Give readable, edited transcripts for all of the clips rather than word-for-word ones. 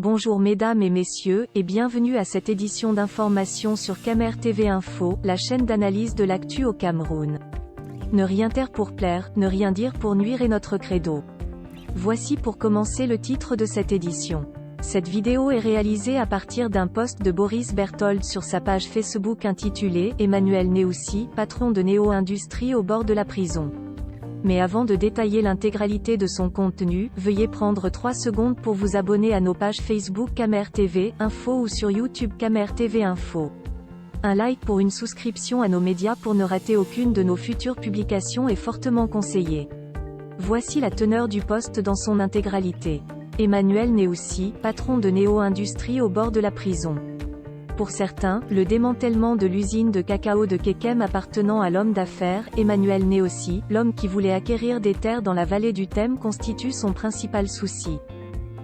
Bonjour mesdames et messieurs, et bienvenue à cette édition d'information sur Camer TV Info, la chaîne d'analyse de l'actu au Cameroun. Ne rien taire pour plaire, ne rien dire pour nuire est notre credo. Voici pour commencer le titre de cette édition. Cette vidéo est réalisée à partir d'un post de Boris Berthold sur sa page Facebook intitulée « Emmanuel Néoussi, patron de Néo Industrie au bord de la prison ». Mais avant de détailler l'intégralité de son contenu, veuillez prendre 3 secondes pour vous abonner à nos pages Facebook Camer TV Info ou sur YouTube Camer TV Info. Un like pour une souscription à nos médias pour ne rater aucune de nos futures publications est fortement conseillé. Voici la teneur du post dans son intégralité. Emmanuel Néoussi, patron de Néo Industrie au bord de la prison. Pour certains, le démantèlement de l'usine de cacao de Kekem appartenant à l'homme d'affaires, Emmanuel Néoussi, l'homme qui voulait acquérir des terres dans la vallée du Thème constitue son principal souci.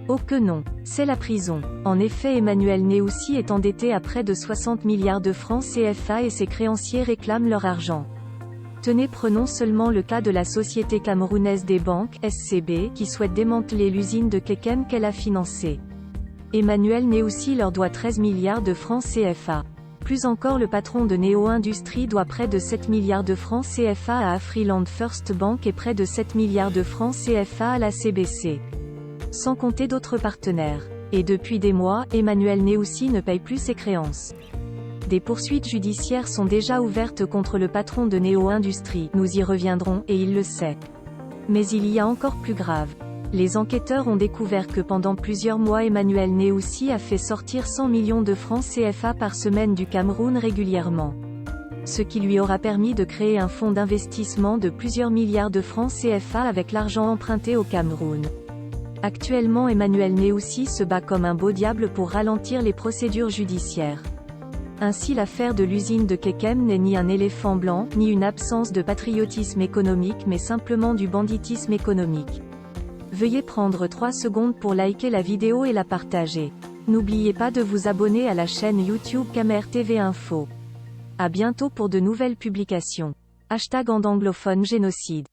Oh que non, c'est la prison. En effet, Emmanuel Néoussi est endetté à près de 60 milliards de francs CFA et ses créanciers réclament leur argent. Tenez, prenons seulement le cas de la Société Camerounaise des Banques, SCB, qui souhaite démanteler l'usine de Kekem qu'elle a financée. Emmanuel Néoussi leur doit 13 milliards de francs CFA. Plus encore, le patron de Néo Industrie doit près de 7 milliards de francs CFA à Afriland First Bank et près de 7 milliards de francs CFA à la CBC. Sans compter d'autres partenaires. Et depuis des mois, Emmanuel Néoussi ne paye plus ses créances. Des poursuites judiciaires sont déjà ouvertes contre le patron de Néo Industrie, nous y reviendrons, et il le sait. Mais il y a encore plus grave. Les enquêteurs ont découvert que pendant plusieurs mois Emmanuel Néoussi a fait sortir 100 millions de francs CFA par semaine du Cameroun régulièrement. Ce qui lui aura permis de créer un fonds d'investissement de plusieurs milliards de francs CFA avec l'argent emprunté au Cameroun. Actuellement, Emmanuel Néoussi se bat comme un beau diable pour ralentir les procédures judiciaires. Ainsi, l'affaire de l'usine de Kekem n'est ni un éléphant blanc, ni une absence de patriotisme économique mais simplement du banditisme économique. Veuillez prendre 3 secondes pour liker la vidéo et la partager. N'oubliez pas de vous abonner à la chaîne YouTube Camer TV Info. À bientôt pour de nouvelles publications. #anglophone génocide.